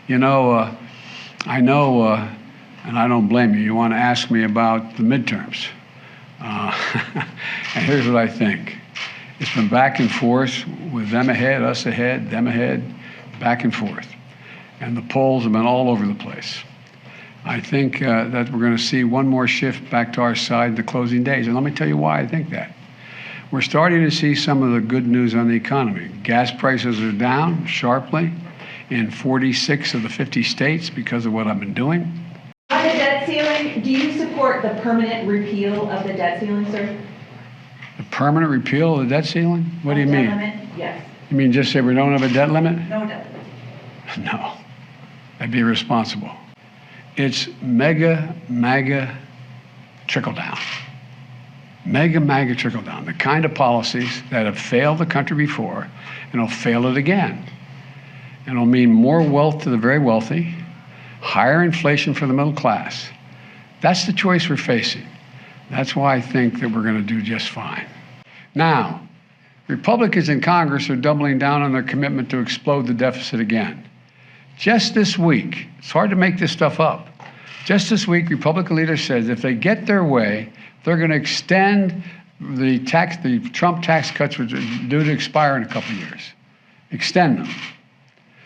I know, and I don't blame you, you want to ask me about the midterms. And here's what I think. It's been back and forth with them ahead, us ahead, them ahead, back and forth. And the polls have been all over the place. I think that we're going to see one more shift back to our side in the closing days. And let me tell you why I think that. We're starting to see some of the good news on the economy. Gas prices are down sharply in 46 of the 50 states because of what I've been doing. On the debt ceiling, do you support the permanent repeal of the debt ceiling, sir? The permanent repeal of the debt ceiling? What do you mean? Debt limit? Yes. You mean just say we don't have a debt limit? No debt limit. No, that'd be irresponsible. It's mega, MAGA trickle down. Mega, MAGA trickle down. The kind of policies that have failed the country before and will fail it again. And it'll mean more wealth to the very wealthy, higher inflation for the middle class. That's the choice we're facing. That's why I think that we're going to do just fine. Now, Republicans in Congress are doubling down on their commitment to explode the deficit again. Just this week, it's hard to make this stuff up. Just this week, Republican leaders said if they get their way, they're going to extend the Trump tax cuts, which are due to expire in a couple of years. Extend them.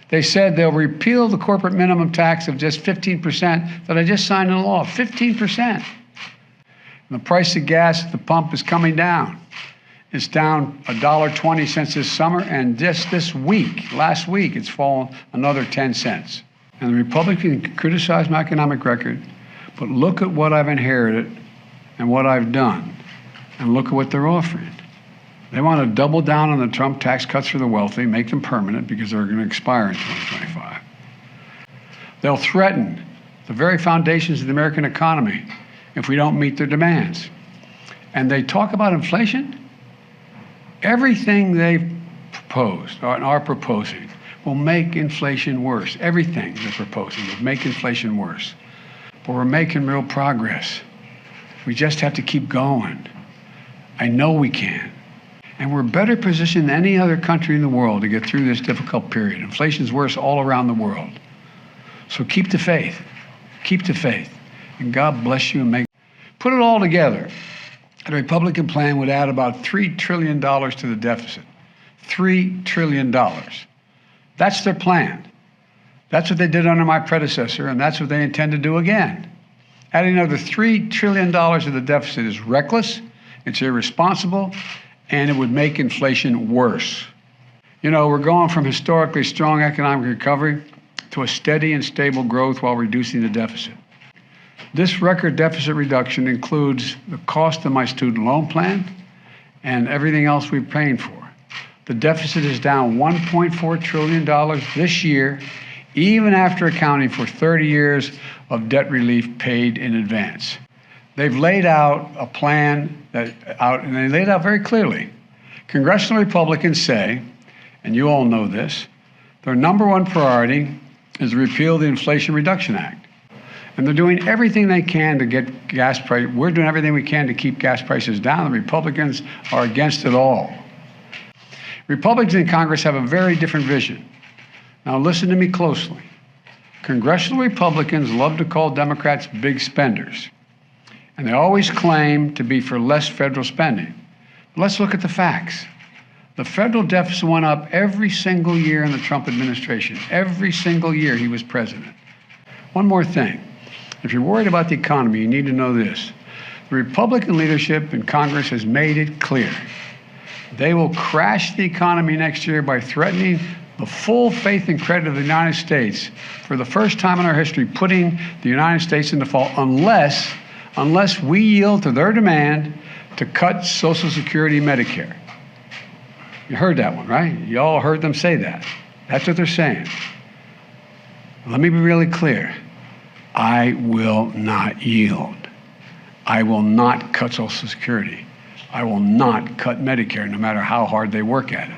They said they'll repeal the corporate minimum tax of just 15% that I just signed into law, 15%. And the price of gas at the pump is coming down. It's down $1.20 this summer, and just this week, last week, it's fallen another 10 cents. And the Republicans can criticize my economic record, but look at what I've inherited and what I've done, and look at what they're offering. They want to double down on the Trump tax cuts for the wealthy, make them permanent because they're going to expire in 2025. They'll threaten the very foundations of the American economy if we don't meet their demands. And they talk about inflation. Everything they've proposed or are proposing will make inflation worse. Everything they're proposing will make inflation worse. But we're making real progress. We just have to keep going. I know we can. And we're better positioned than any other country in the world to get through this difficult period. Inflation's worse all around the world. So keep the faith. Keep the faith. And God bless you and put it all together. The Republican plan would add about $3 trillion to the deficit. $3 trillion. That's their plan. That's what they did under my predecessor, and that's what they intend to do again. Adding another $3 trillion to the deficit is reckless, it's irresponsible, and it would make inflation worse. You know, we're going from historically strong economic recovery to a steady and stable growth while reducing the deficit. This record deficit reduction includes the cost of my student loan plan and everything else we're paying for. The deficit is down $1.4 trillion this year, even after accounting for 30 years of debt relief paid in advance. They've laid out a plan and they laid out very clearly. Congressional Republicans say, and you all know this, their number one priority is to repeal the Inflation Reduction Act. And they're doing everything they can to get gas prices. We're doing everything we can to keep gas prices down. The Republicans are against it all. Republicans in Congress have a very different vision. Now listen to me closely. Congressional Republicans love to call Democrats big spenders. And they always claim to be for less federal spending. But let's look at the facts. The federal deficit went up every single year in the Trump administration. Every single year he was president. One more thing. If you're worried about the economy, you need to know this. The Republican leadership in Congress has made it clear. They will crash the economy next year by threatening the full faith and credit of the United States for the first time in our history, putting the United States in default unless we yield to their demand to cut Social Security and Medicare. You heard that one, right? You all heard them say that. That's what they're saying. Let me be really clear. I will not yield. I will not cut Social Security. I will not cut Medicare, no matter how hard they work at it.